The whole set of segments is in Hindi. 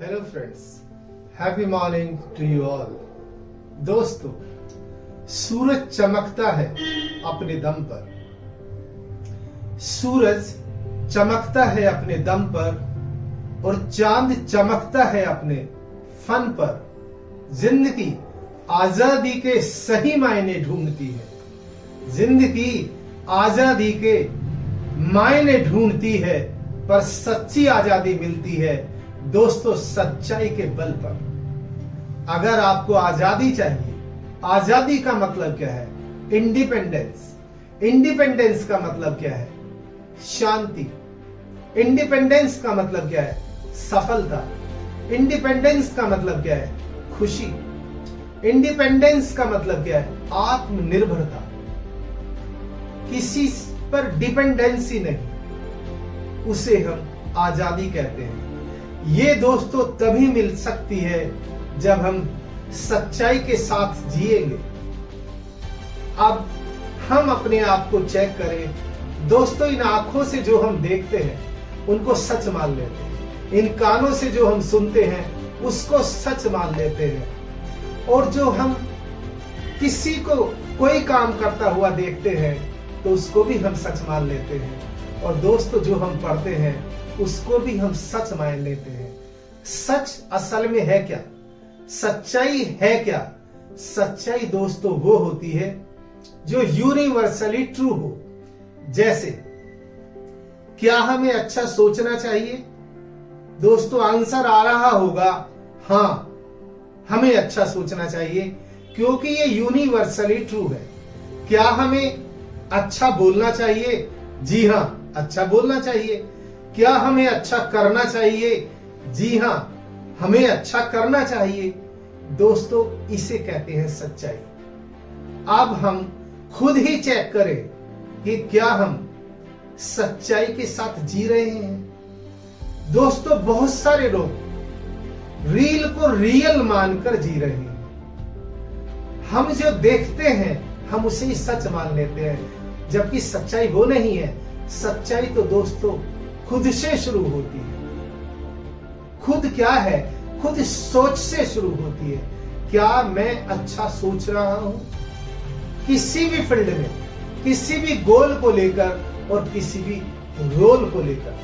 Hello friends, happy morning to you all. दोस्तों, सूरज चमकता है अपने दम पर, सूरज चमकता है अपने दम पर और चांद चमकता है अपने फन पर। जिंदगी आजादी के सही मायने ढूंढती है, जिंदगी आजादी के मायने ढूंढती है, पर सच्ची आजादी मिलती है दोस्तों सच्चाई के बल पर। अगर आपको आजादी चाहिए, आजादी का मतलब क्या है? इंडिपेंडेंस। इंडिपेंडेंस का मतलब क्या है? शांति। इंडिपेंडेंस का मतलब क्या है? सफलता। इंडिपेंडेंस का मतलब क्या है? खुशी। इंडिपेंडेंस का मतलब क्या है? आत्मनिर्भरता। किसी पर डिपेंडेंसी नहीं, उसे हम आजादी कहते हैं। ये दोस्तों तभी मिल सकती है जब हम सच्चाई के साथ जिएंगे। अब हम अपने आप को चेक करें दोस्तों। इन आंखों से जो हम देखते हैं उनको सच मान लेते हैं, इन कानों से जो हम सुनते हैं उसको सच मान लेते हैं, और जो हम किसी को कोई काम करता हुआ देखते हैं तो उसको भी हम सच मान लेते हैं, और दोस्तों जो हम पढ़ते हैं उसको भी हम सच मान लेते हैं। सच असल में है क्या? सच्चाई है क्या? सच्चाई दोस्तों वो होती है जो यूनिवर्सली ट्रू हो। जैसे, क्या हमें अच्छा सोचना चाहिए? दोस्तों आंसर आ रहा होगा हाँ, हमें अच्छा सोचना चाहिए, क्योंकि ये यूनिवर्सली ट्रू है। क्या हमें अच्छा बोलना चाहिए? जी हाँ, अच्छा बोलना चाहिए। क्या हमें अच्छा करना चाहिए? जी हाँ, हमें अच्छा करना चाहिए। दोस्तों इसे कहते हैं सच्चाई। अब हम खुद ही चेक करें कि क्या हम सच्चाई के साथ जी रहे हैं। दोस्तों बहुत सारे लोग रील को रियल मानकर जी रहे हैं। हम जो देखते हैं हम उसे ही सच मान लेते हैं, जबकि सच्चाई वो नहीं है। सच्चाई तो दोस्तों खुद से शुरू होती है। खुद क्या है? खुद सोच से शुरू होती है। क्या मैं अच्छा सोच रहा हूं? किसी भी फील्ड में, किसी भी गोल को लेकर और किसी भी रोल को लेकर,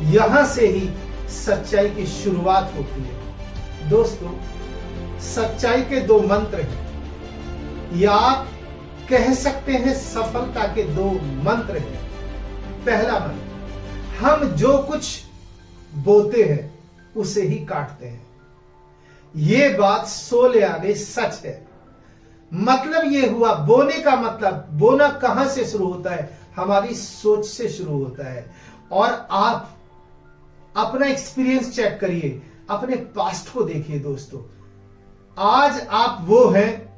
यहां से ही सच्चाई की शुरुआत होती है। दोस्तों सच्चाई के दो मंत्र हैं, या आप कह सकते हैं सफलता के दो मंत्र हैं। पहला मंत्र, हम जो कुछ बोते हैं उसे ही काटते हैं। ये बात सोले आने सच है। मतलब ये हुआ, बोने का मतलब, बोना कहां से शुरू होता है? हमारी सोच से शुरू होता है। और आप अपना एक्सपीरियंस चेक करिए, अपने पास्ट को देखिए दोस्तों। आज आप वो हैं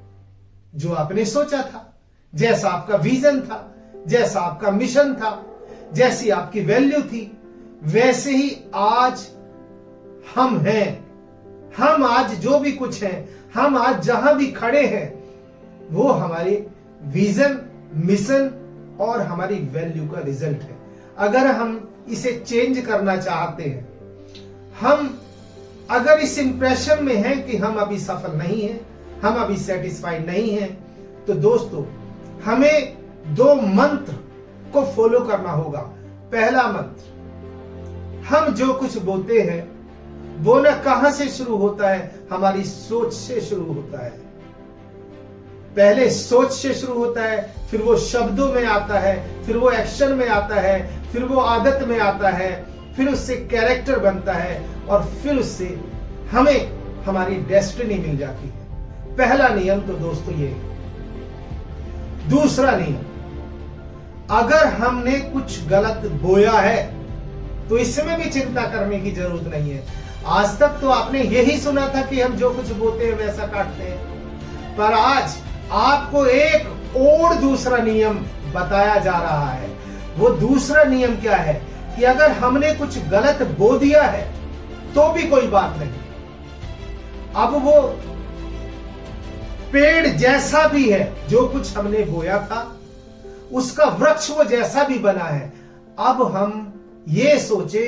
जो आपने सोचा था, जैसा आपका विजन था, जैसा आपका मिशन था, जैसी आपकी वैल्यू थी, वैसे ही आज हम हैं। हम आज जो भी कुछ हैं, हम आज जहां भी खड़े हैं, वो हमारे विजन, मिशन और हमारी वैल्यू का रिजल्ट है। अगर हम इसे चेंज करना चाहते हैं, हम अगर इस इंप्रेशन में हैं कि हम अभी सफल नहीं हैं, हम अभी सेटिस्फाइड नहीं हैं, तो दोस्तों हमें दो मंत्र को फॉलो करना होगा। पहला मंत्र, हम जो कुछ बोते हैं, बोना कहां से शुरू होता है? हमारी सोच से शुरू होता है। पहले सोच से शुरू होता है, फिर वो शब्दों में आता है, फिर वो एक्शन में आता है, फिर वो आदत में आता है, फिर उससे कैरेक्टर बनता है, और फिर उससे हमें हमारी डेस्टिनी मिल जाती है। पहला नियम तो दोस्तों ये है। दूसरा नियम, अगर हमने कुछ गलत बोया है तो इसमें भी चिंता करने की जरूरत नहीं है। आज तक तो आपने यही सुना था कि हम जो कुछ बोते हैं वैसा काटते हैं, पर आज आपको एक और दूसरा नियम बताया जा रहा है। वो दूसरा नियम क्या है कि अगर हमने कुछ गलत बो दिया है तो भी कोई बात नहीं। अब वो पेड़ जैसा भी है, जो कुछ हमने बोया था उसका वृक्ष वो जैसा भी बना है, अब हम ये सोचे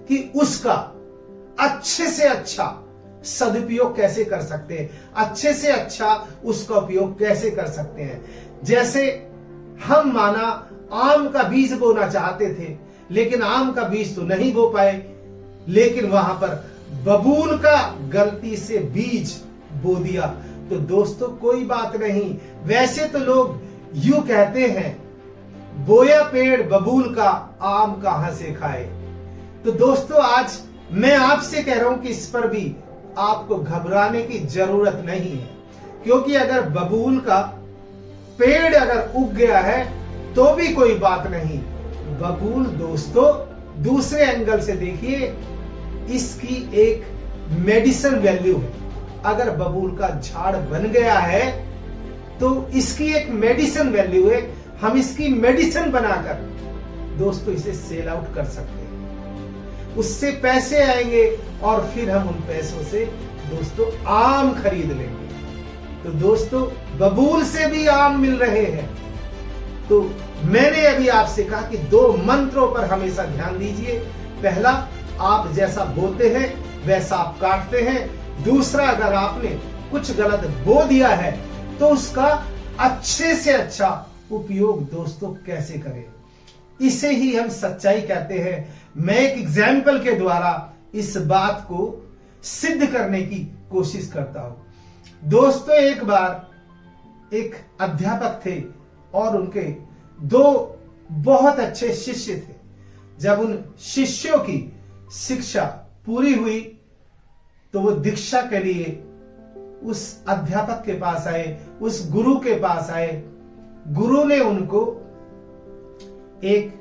कि उसका अच्छे से अच्छा सदुपयोग कैसे कर सकते हैं, अच्छे से अच्छा उसका उपयोग कैसे कर सकते हैं। जैसे हम माना आम का बीज बोना चाहते थे, लेकिन आम का बीज तो नहीं बो पाए, लेकिन वहां पर बबूल का गलती से बीज बो दिया। तो दोस्तों कोई बात नहीं, वैसे तो लोग यूं कहते हैं, बोया पेड़ बबूल का, आम कहां से खाए। तो दोस्तों आज मैं आपसे कह रहा हूं कि इस पर भी आपको घबराने की जरूरत नहीं है, क्योंकि अगर बबूल का पेड़ अगर उग गया है तो भी कोई बात नहीं। बबूल दोस्तों दूसरे एंगल से देखिए, इसकी एक मेडिसिन वैल्यू है। अगर बबूल का झाड़ बन गया है तो इसकी एक मेडिसिन वैल्यू है। हम इसकी मेडिसिन बनाकर दोस्तों इसे सेल आउट कर सकते हैं, उससे पैसे आएंगे और फिर हम उन पैसों से दोस्तों आम खरीद लेंगे। तो दोस्तों बबूल से भी आम मिल रहे हैं। तो मैंने अभी आपसे कहा कि 2 मंत्रों पर हमेशा ध्यान दीजिए। पहला, आप जैसा बोते हैं वैसा आप काटते हैं। दूसरा, अगर आपने कुछ गलत बो दिया है तो उसका अच्छे से अच्छा उपयोग दोस्तों कैसे करें, इसे ही हम सच्चाई कहते हैं। मैं एक एग्जाम्पल के द्वारा इस बात को सिद्ध करने की कोशिश करता हूं। दोस्तों एक बार एक अध्यापक थे और उनके 2 बहुत अच्छे शिष्य थे। जब उन शिष्यों की शिक्षा पूरी हुई तो वो दीक्षा के लिए उस अध्यापक के पास आए, उस गुरु के पास आए। गुरु ने उनको एक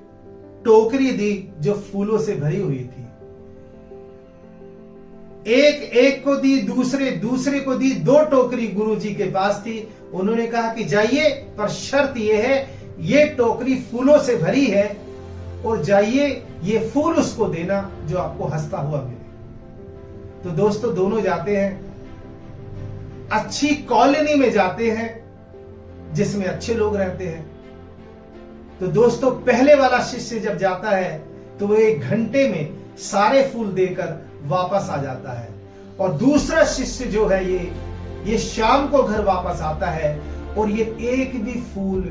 टोकरी दी जो फूलों से भरी हुई थी। एक को दी, दूसरे को दी। 2 टोकरी गुरु जी के पास थी। उन्होंने कहा कि जाइए, पर शर्त यह है, ये टोकरी फूलों से भरी है और जाइए ये फूल उसको देना जो आपको हंसता हुआ मिले। तो दोस्तों दोनों जाते हैं, अच्छी कॉलोनी में जाते हैं जिसमें अच्छे लोग रहते हैं। तो दोस्तों पहले वाला शिष्य जब जाता है तो वो 1 घंटे में सारे फूल देकर वापस आ जाता है, और दूसरा शिष्य जो है ये शाम को घर वापस आता है और ये एक भी फूल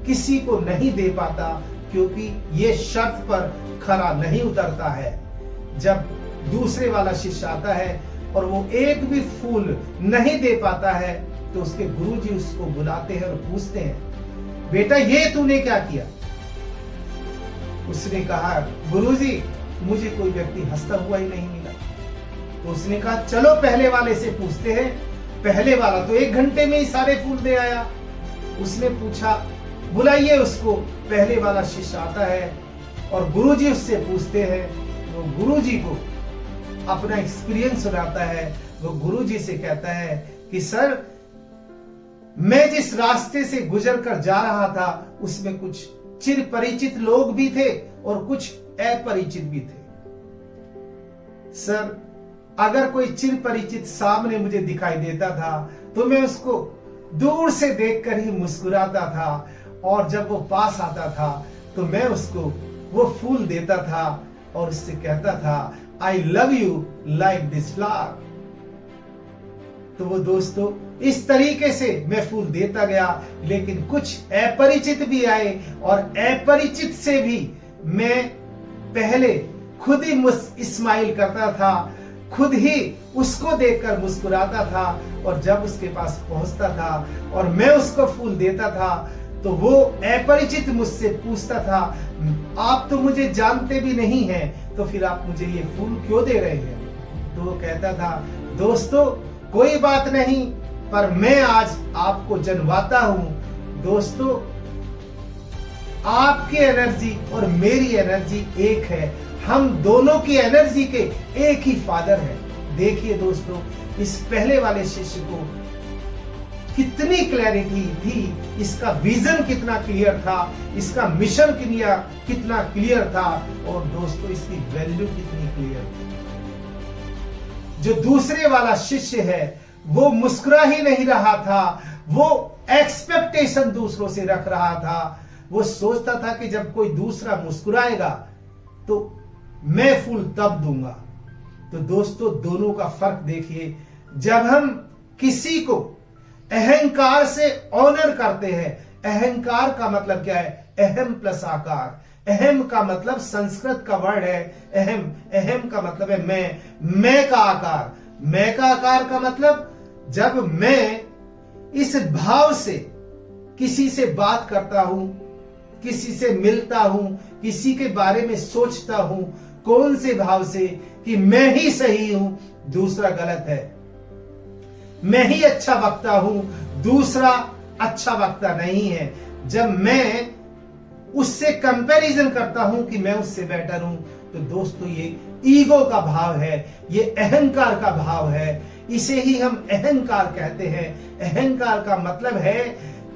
किसी को नहीं दे पाता, क्योंकि ये शर्त पर खरा नहीं उतरता है। जब दूसरे वाला शिष्य आता है और वो एक भी फूल नहीं दे पाता है तो उसके गुरुजी उसको बुलाते हैं और पूछते हैं, बेटा ये तूने क्या किया? उसने कहा, गुरुजी मुझे कोई व्यक्ति हंसता हुआ ही नहीं मिला। तो उसने कहा, चलो पहले वाले से पूछते हैं। पहले वाला तो 1 घंटे में ही सारे फूल दे आया। उसने पूछा, बुलाइए उसको। पहले वाला शिष्य आता है और गुरुजी उससे पूछते हैं। वो गुरुजी को अपना एक्सपीरियंस सुनाता है। वो गुरुजी से कहता है कि सर, मैं जिस रास्ते से गुजर कर जा रहा था उसमें कुछ चिर परिचित लोग भी थे और कुछ अपरिचित भी थे। सर, अगर कोई चिर परिचित सामने मुझे दिखाई देता था तो मैं उसको दूर से देखकर ही मुस्कुराता था, और जब वो पास आता था तो मैं उसको वो फूल देता था और उससे कहता था, I love you like this flower. तो वो दोस्तों इस तरीके से मैं फूल देता गया, लेकिन कुछ अपरिचित भी आए और अपरिचित से भी मैं पहले खुद ही स्माइल करता था, खुद ही उसको देखकर मुस्कुराता था, और जब उसके पास पहुंचता था और मैं उसको फूल देता था तो वो अपरिचित मुझसे पूछता था, आप तो मुझे जानते भी नहीं हैं, तो फिर आप मुझे ये फूल क्यों दे रहे हैं? तो वो कहता था, दोस्तों कोई बात नहीं, पर मैं आज आपको जनवाता हूं। दोस्तों आपकी एनर्जी और मेरी एनर्जी एक है, हम दोनों की एनर्जी के एक ही फादर है। देखिए दोस्तों, इस पहले वाले शिष्य को कितनी क्लैरिटी थी, इसका विजन कितना क्लियर था, इसका मिशन कितना क्लियर था, और दोस्तों इसकी वैल्यू कितनी क्लियर थी। जो दूसरे वाला शिष्य है वो मुस्कुरा ही नहीं रहा था, वो एक्सपेक्टेशन दूसरों से रख रहा था। वो सोचता था कि जब कोई दूसरा मुस्कुराएगा तो मैं फूल तब दूंगा, तो दोस्तों दोनों का फर्क देखिए। जब हम किसी को अहंकार से ऑनर करते हैं, अहंकार का मतलब क्या है? अहम प्लस आकार। अहम का मतलब संस्कृत का वर्ड है अहम, अहम का मतलब है मैं का आकार। मैं का आकार का मतलब जब मैं इस भाव से किसी से बात करता हूं, किसी से मिलता हूं, किसी के बारे में सोचता हूं, कौन से भाव से कि मैं ही सही हूं, दूसरा गलत है, मैं ही अच्छा वक्ता हूं, दूसरा अच्छा वक्ता नहीं है। जब मैं उससे कंपैरिजन करता हूं कि मैं उससे बेटर हूं, तो दोस्तों ये ईगो का भाव है, ये अहंकार का भाव है। इसे ही हम अहंकार कहते हैं। अहंकार का मतलब है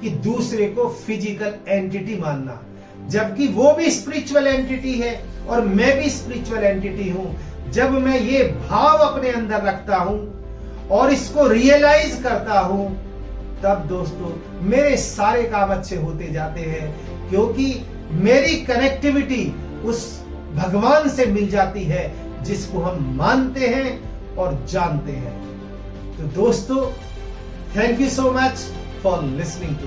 कि दूसरे को फिजिकल एंटिटी मानना, जबकि वो भी स्पिरिचुअल एंटिटी है और मैं भी स्पिरिचुअल एंटिटी हूं। जब मैं ये भाव अपने अंदर रखता हूं और इसको रियलाइज करता हूं, तब दोस्तों मेरे सारे काम अच्छे होते जाते हैं, क्योंकि मेरी कनेक्टिविटी उस भगवान से मिल जाती है जिसको हम मानते हैं और जानते हैं। तो दोस्तों, thank you so much for listening to